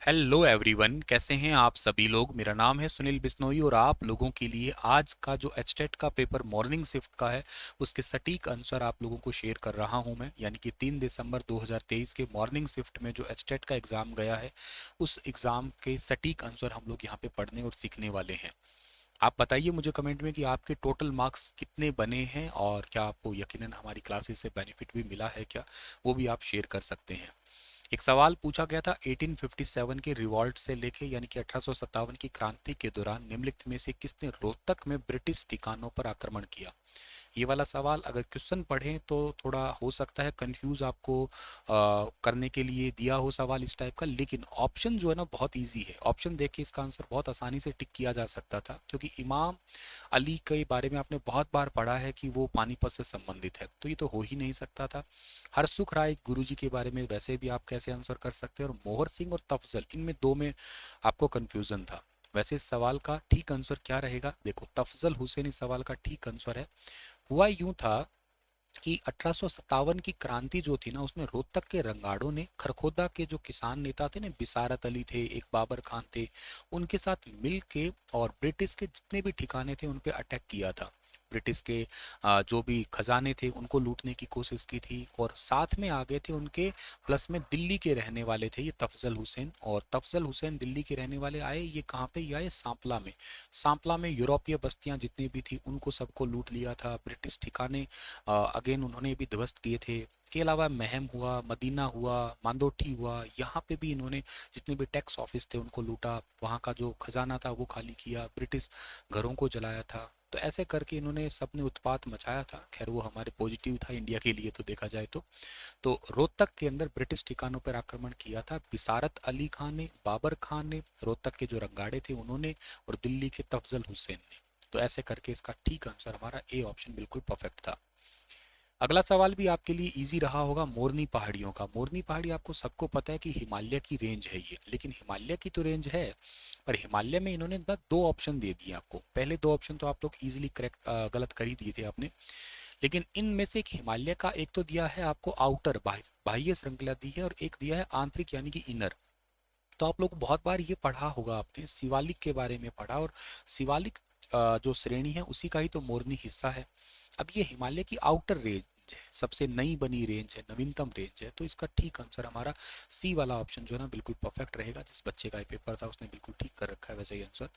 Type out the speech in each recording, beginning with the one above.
Hello everyone, कैसे हैं आप सभी लोग। मेरा नाम है सुनील बिश्नोई और आप लोगों के लिए आज का जो एचटेट का पेपर मॉर्निंग शिफ्ट का है उसके सटीक आंसर आप लोगों को शेयर कर रहा हूं मैं। यानी कि 3 दिसंबर 2023 के मॉर्निंग शिफ्ट में जो एचटेट का एग्ज़ाम गया है उस एग्ज़ाम के सटीक आंसर हम लोग यहाँ पे पढ़ने और सीखने वाले हैं। आप बताइए मुझे कमेंट में कि आपके टोटल मार्क्स कितने बने हैं और क्या आपको यकीनन हमारी क्लासेस से बेनिफिट भी मिला है क्या, वो भी आप शेयर कर सकते हैं। एक सवाल पूछा गया था 1857 के रिवॉल्ट से लेके यानी कि 1857 की क्रांति के दौरान निम्नलिखित में से किसने रोहतक में ब्रिटिश ठिकानों पर आक्रमण किया। ये वाला सवाल अगर क्वेश्चन पढ़ें तो थोड़ा हो सकता है कंफ्यूज आपको करने के लिए दिया हो सवाल इस टाइप का, लेकिन ऑप्शन जो है ना बहुत इजी है। ऑप्शन देख के इसका आंसर बहुत आसानी से टिक किया जा सकता था, क्योंकि इमाम अली के बारे में आपने बहुत बार पढ़ा है कि वो पानीपत से संबंधित है, तो ये तो हो ही नहीं सकता था। हरसुख राय गुरुजी के बारे में वैसे भी आप कैसे आंसर कर सकते हैं, और मोहर सिंह और तफजल, इनमें दो में आपको कंफ्यूजन था। वैसे इस सवाल का ठीक आंसर क्या रहेगा, देखो तफजल हुसैन इस सवाल का ठीक आंसर है। हुआ यूं था कि 1857 की क्रांति जो थी ना उसमें रोहतक के रंगाड़ों ने खरखोदा के जो किसान नेता थे ना, बिसारत अली थे, एक बाबर खान थे, उनके साथ मिल के और ब्रिटिश के जितने भी ठिकाने थे उन पे अटैक किया था। ब्रिटिश के जो भी खजाने थे उनको लूटने की कोशिश की थी, और साथ में आ गए थे उनके प्लस में दिल्ली के रहने वाले थे ये तफजल हुसैन। और तफजल हुसैन दिल्ली के रहने वाले आए, ये कहाँ पे, ये आए सांपला में। सांपला में यूरोपीय बस्तियां जितनी भी थी उनको सबको लूट लिया था। ब्रिटिश ठिकाने अगेन उन्होंने भी ध्वस्त किए थे। के अलावा महम हुआ, मदीना हुआ, मांदोटी हुआ, यहाँ पे भी इन्होंने जितने भी टैक्स ऑफिस थे उनको लूटा, वहाँ का जो खजाना था वो खाली किया, ब्रिटिश घरों को जलाया था। तो ऐसे करके इन्होंने सबने उत्पात मचाया था। खैर वो हमारे पॉजिटिव था इंडिया के लिए तो देखा जाए तो रोहतक के अंदर ब्रिटिश ठिकानों पर आक्रमण किया था बिसारत अली खान ने, बाबर खान ने, रोहतक के जो रंगाड़े थे उन्होंने, और दिल्ली के तफजल हुसैन ने। तो ऐसे करके इसका ठीक आंसर हमारा ए ऑप्शन बिल्कुल परफेक्ट था। अगला सवाल भी आपके लिए इजी रहा होगा मोरनी पहाड़ियों का। मोरनी पहाड़ी आपको सबको पता है कि हिमालय की रेंज है ये, लेकिन हिमालय की तो रेंज है पर हिमालय में इन्होंने ना दो ऑप्शन दे दिए आपको। पहले दो ऑप्शन तो आप लोग इजीली करेक्ट गलत कर ही दिए थे आपने, लेकिन इनमें से एक हिमालय का एक तो दिया है आपको आउटर बाह्य श्रृंखला दी है, और एक दिया है आंतरिक यानी कि इनर। तो आप लोग बहुत बार ये पढ़ा होगा आपने, शिवालिक के बारे में पढ़ा, और शिवालिक जो श्रेणी है उसी का ही तो मोरनी हिस्सा है। अब ये हिमालय की आउटर रेंज है, सबसे नई बनी रेंज है, नवीनतम रेंज है, तो इसका ठीक आंसर हमारा सी वाला ऑप्शन जो है ना बिल्कुल परफेक्ट रहेगा। जिस बच्चे का ये पेपर था उसने बिल्कुल ठीक कर रखा है वैसे ही आंसर।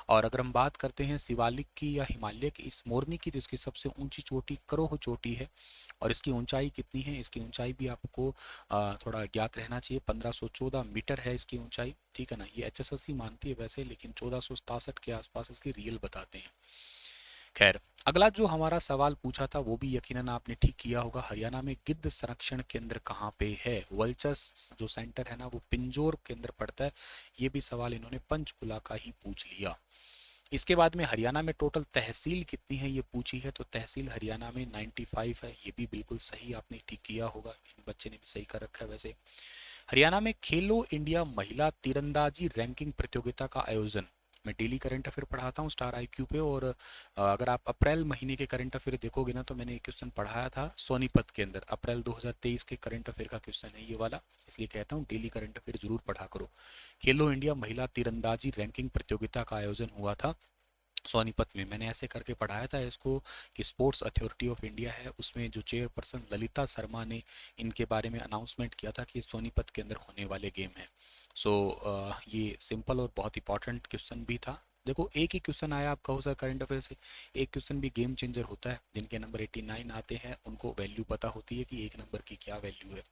और अगर हम बात करते हैं शिवालिक की या हिमालय की इस मोरनी की, तो इसकी सबसे ऊंची चोटी करोह चोटी है। और इसकी ऊंचाई कितनी है, इसकी ऊंचाई भी आपको थोड़ा ज्ञात रहना चाहिए। 1514 मीटर है इसकी ऊंचाई, ठीक है ना। ये एचएसएससी मानती है वैसे, लेकिन 1467 के आसपास इसकी रियल बताते हैं। खैर, अगला जो हमारा सवाल पूछा था वो भी यकीनन आपने ठीक किया होगा। हरियाणा में गिद्ध संरक्षण केंद्र कहाँ पे है। वल्चर्स जो सेंटर है ना वो पिंजौर के अंदर पड़ता है। ये भी सवाल इन्होंने पंचकुला का ही पूछ लिया। इसके बाद में हरियाणा में टोटल तहसील कितनी है ये पूछी है, तो तहसील हरियाणा में 95 है। ये भी बिल्कुल सही आपने ठीक किया होगा, इन बच्चे ने भी सही कर रखा है वैसे। हरियाणा में खेलो इंडिया महिला तीरंदाजी रैंकिंग प्रतियोगिता का आयोजन, मैं डेली करंट अफेयर पढ़ाता हूँ स्टार आईक्यू पे, और अगर आप अप्रैल महीने के करंट अफेयर देखोगे ना तो मैंने एक क्वेश्चन पढ़ाया था सोनीपत के अंदर, अप्रैल 2023 के करंट अफेयर का क्वेश्चन है ये वाला। इसलिए कहता हूँ डेली करंट अफेयर जरूर पढ़ा करो। खेलो इंडिया महिला तीरंदाजी रैंकिंग प्रतियोगिता का आयोजन हुआ था सोनीपत में। मैंने ऐसे करके पढ़ाया था इसको कि स्पोर्ट्स अथॉरिटी ऑफ इंडिया है उसमें जो चेयरपर्सन ललिता शर्मा ने इनके बारे में अनाउंसमेंट किया था कि सोनीपत के अंदर होने वाले गेम है। सो ये सिंपल और बहुत इंपॉर्टेंट क्वेश्चन भी था। देखो एक ही क्वेश्चन आया आपका हो सर करंट अफेयर से, एक क्वेश्चन भी गेम चेंजर होता है। जिनके नंबर 89 आते हैं उनको वैल्यू पता होती है कि एक नंबर की क्या वैल्यू है।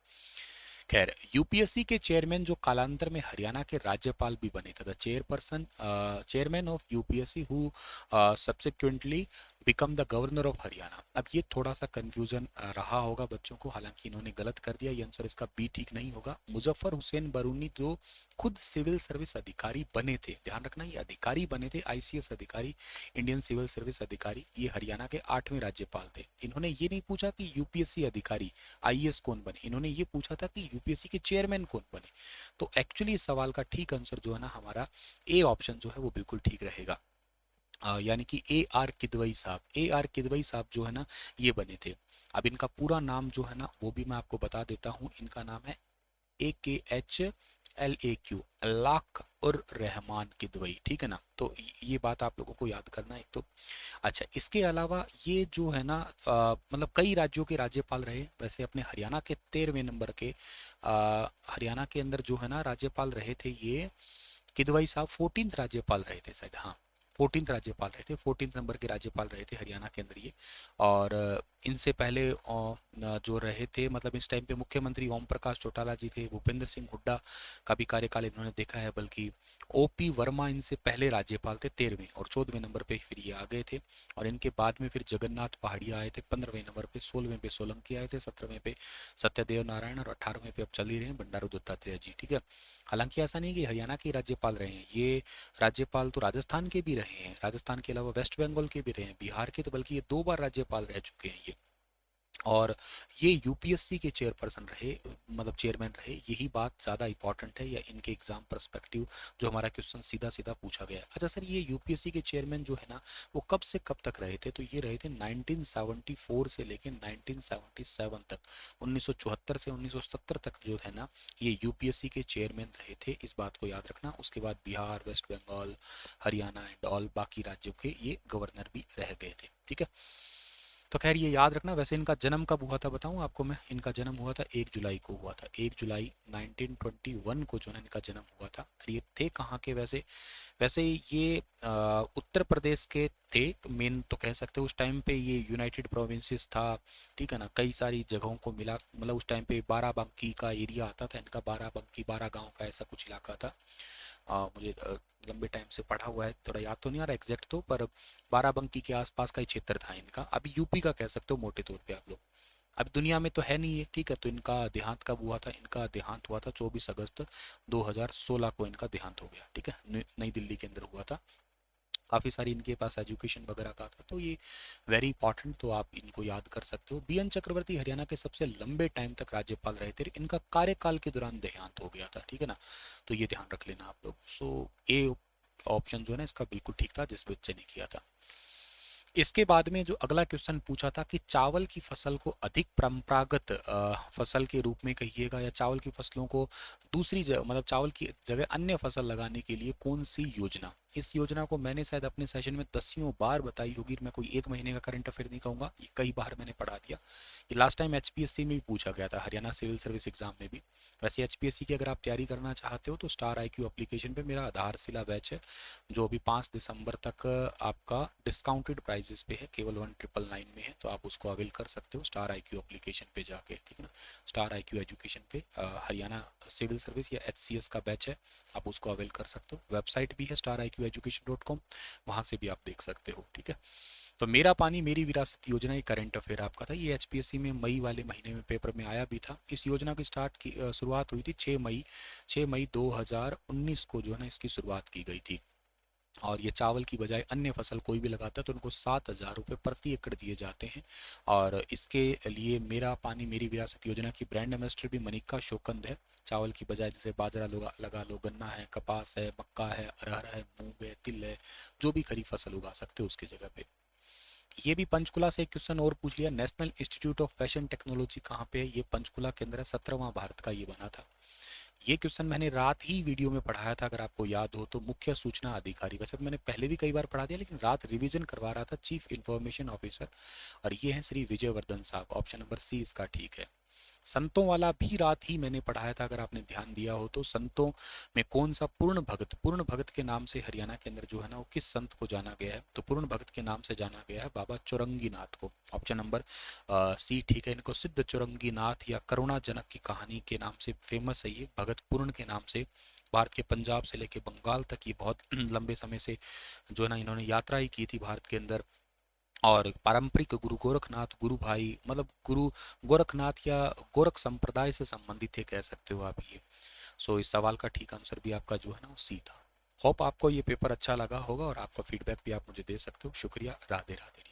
खैर, यूपीएससी के चेयरमैन जो कालांतर में हरियाणा के राज्यपाल भी बने थे, the chairperson chairman of UPSC who subsequently become the governor of Haryana. अब ये थोड़ा सा कंफ्यूजन रहा होगा बच्चों को, हालांकि इन्होंने गलत कर दिया, ये आंसर इसका बी ठीक नहीं होगा। मुजफ्फर हुसैन बरूनी जो खुद सिविल सर्विस अधिकारी बने थे, ध्यान रखना ये अधिकारी बने थे, आईसीएस अधिकारी, इंडियन सिविल सर्विस अधिकारी, ये हरियाणा के 8वें राज्यपाल थे। इन्होंने ये नहीं पूछा कि यूपीएससी अधिकारी आईएएस कौन बने, इन्होंने ये पूछा था कि यूपीएससी के चेयरमैन कौन बने। तो एक्चुअली इस सवाल का ठीक आंसर जो है ना हमारा ए ऑप्शन जो है वो बिल्कुल ठीक रहेगा। यानी कि ए आर किदवई साहब, ए आर किदवई साहब जो है ना ये बने थे। अब इनका पूरा नाम जो है ना वो भी मैं आपको बता देता हूँ। इनका नाम है AKH ALAQ, अल्लाह उर रहमान किदवई, ठीक है ना। तो ये बात आप लोगों को याद करना है एक तो। अच्छा, इसके अलावा ये जो है ना मतलब कई राज्यों के राज्यपाल रहे। वैसे अपने हरियाणा के 13वें नंबर के हरियाणा के अंदर जो है ना राज्यपाल रहे थे ये किदवई साहब। 14th राज्यपाल रहे थे शायद, हाँ 14th राज्यपाल रहे थे, 14th नंबर के राज्यपाल रहे थे हरियाणा के अंदर ये। और इनसे पहले जो रहे थे मतलब इस टाइम पे मुख्यमंत्री ओम प्रकाश चौटाला जी थे, भूपेंद्र सिंह हुड्डा का भी कार्यकाल इन्होंने देखा है, बल्कि ओपी वर्मा इनसे पहले राज्यपाल थे 13वें, और 14वें नंबर पे फिर ये आ गए थे। और इनके बाद में फिर जगन्नाथ पहाड़िया आए थे 15वें नंबर पे, 16वें पे सोलंकी आए थे, 17वें पे सत्यदेव नारायण, और 18वें पे अब चल ही रहे हैं बंडारू दत्तात्रेय जी, ठीक है। हालांकि ऐसा नहीं कि हरियाणा के राज्यपाल रहे हैं ये, राज्यपाल तो राजस्थान के भी रहे हैं, राजस्थान के अलावा वेस्ट बंगाल के भी रहे हैं, बिहार के तो बल्कि ये 2 बार राज्यपाल रह चुके हैं ये। और ये यूपीएससी के चेयरपर्सन रहे, मतलब चेयरमैन रहे। यही बात ज़्यादा इंपॉर्टेंट है या इनके एग्जाम पर्सपेक्टिव जो हमारा क्वेश्चन सीधा सीधा पूछा गया है। अच्छा सर, ये यूपीएससी के चेयरमैन जो है ना वो कब से कब तक रहे थे, तो ये रहे थे 1974 से लेकर 1977 तक, 1974 से 1970 तक जो है ना ये यूपीएससी के चेयरमैन रहे थे, इस बात को याद रखना। उसके बाद Bihar, West Bengal, Haryana and all बाकी राज्यों के ये गवर्नर भी रह गए थे, ठीक है। तो खैर ये याद रखना। वैसे इनका जन्म कब हुआ था बताऊं आपको मैं, इनका जन्म हुआ था 1 जुलाई को हुआ था, 1 जुलाई 1921 को जो है इनका जन्म हुआ था। और ये थे कहाँ के वैसे, वैसे ये उत्तर प्रदेश के थे मेन, तो कह सकते हो उस टाइम पे ये यूनाइटेड प्रोविंसेस था, ठीक है ना। कई सारी जगहों को मिला, मतलब उस टाइम पे बाराबंकी का एरिया आता था इनका, बाराबंकी 12 गांव का ऐसा कुछ इलाका था। मुझे लंबे टाइम से पढ़ा हुआ है, थोड़ा याद तो नहीं आ रहा एग्जैक्ट तो, पर बाराबंकी के आसपास का ही क्षेत्र था इनका। अभी यूपी का कह सकते हो मोटे तौर पे आप लोग। अभी दुनिया में तो है नहीं है, ठीक है। तो इनका देहांत कब हुआ था, इनका देहांत हुआ था 24 अगस्त 2016 को इनका देहांत हो गया, ठीक है। नई दिल्ली के अंदर हुआ था। काफ़ी सारी इनके पास एजुकेशन वगैरह का था, तो ये वेरी इंपॉर्टेंट, तो आप इनको याद कर सकते हो। बीएन चक्रवर्ती हरियाणा के सबसे लंबे टाइम तक राज्यपाल रहे थे, इनका कार्यकाल के दौरान देहांत हो गया था, ठीक है ना। तो ये ध्यान रख लेना आप लोग। सो ए ऑप्शन जो है ना इसका बिल्कुल ठीक था जिस बच्चे ने किया था। इसके बाद में जो अगला क्वेश्चन पूछा था कि चावल की फसल को अधिक परंपरागत फसल के रूप में कहिएगा, या चावल की फसलों को दूसरी जगह मतलब चावल की जगह अन्य फसल लगाने के लिए कौन सी योजना। इस योजना को मैंने शायद अपने सेशन में दसियों बार बताई होगी, मैं कोई एक महीने का करंट अफेयर नहीं कहूँगा, ये कई बार मैंने पढ़ा दिया। ये लास्ट टाइम एचपीएससी में भी पूछा गया था, हरियाणा सिविल सर्विस एग्जाम में भी। वैसे एचपीएससी की अगर आप तैयारी करना चाहते हो तो स्टार आईक्यू एप्लीकेशन पे मेरा आधारशिला बैच है, जो अभी 5 दिसंबर तक आपका डिस्काउंटेड प्राइजेस पे है, केवल 1999 में है, तो आप उसको अवेल कर सकते हो स्टार आईक्यू एप्लीकेशन पे जाके, ठीक है ना। स्टार आईक्यू एजुकेशन पे हरियाणा सिविल सर्विस या एचसीएस का बैच है, आप उसको अवेल कर सकते हो। वेबसाइट भी है starIQeducation.com, वहाँ से भी आप देख सकते हो, ठीक है। तो मेरा पानी मेरी विरासत योजना ये करंट अफेयर आपका था, ये एचपीएससी में मई वाले महीने में पेपर में आया भी था। इस योजना की शुरुआत हुई थी 6 मई 2019 को जो है ना इसकी शुरुआत की गई थी। और ये चावल की बजाय अन्य फसल कोई भी लगाता है तो उनको 7,000 रुपये प्रति एकड़ दिए जाते हैं। और इसके लिए मेरा पानी मेरी विरासत योजना की ब्रांड एम्बेसडर भी मनिका शोकंद है। चावल की बजाय जैसे बाजरा लगा लो, गन्ना है, कपास है, मक्का है, अरहर है, मूंग है, तिल है, जो भी खरीफ फसल उगा सकते हो उसकी जगह पे। ये भी पंचकुला से एक क्वेश्चन और पूछ लिया, national institute of fashion technology कहाँ पे है, ये पंचकुला के अंदर है, 17वां भारत का ये बना था। ये क्वेश्चन मैंने रात ही वीडियो में पढ़ाया था, अगर आपको याद हो तो। मुख्य सूचना अधिकारी, वैसे तो मैंने पहले भी कई बार पढ़ा दिया लेकिन रात रिवीजन करवा रहा था, चीफ इंफॉर्मेशन ऑफिसर, और ये है श्री विजयवर्धन साहब। ऑप्शन नंबर सी इसका ठीक है। संतों वाला भी रात ही मैंने पढ़ाया था, अगर आपने ध्यान दिया हो तो। संतों में कौन सा पूर्ण भगत के नाम से हरियाणा के अंदर जो है ना वो किस संत को जाना गया है, तो पूर्ण भगत के नाम से जाना गया है बाबा चौरंगी नाथ को। ऑप्शन नंबर सी ठीक है। इनको सिद्ध चौरंगी नाथ या करुणा जनक की कहानी के नाम से फेमस है ये, भगत पूर्ण के नाम से। भारत के पंजाब से लेके बंगाल तक ये बहुत लंबे समय से जो है ना इन्होंने यात्रा ही की थी भारत के अंदर। और पारंपरिक गुरु गोरखनाथ गुरु भाई, मतलब गुरु गोरखनाथ या गोरख संप्रदाय से संबंधित है कह सकते हो आप ये। सो इस सवाल का ठीक आंसर भी आपका जो है ना वो सी था। होप आपको ये पेपर अच्छा लगा होगा और आपका फीडबैक भी आप मुझे दे सकते हो। शुक्रिया, राधे राधे।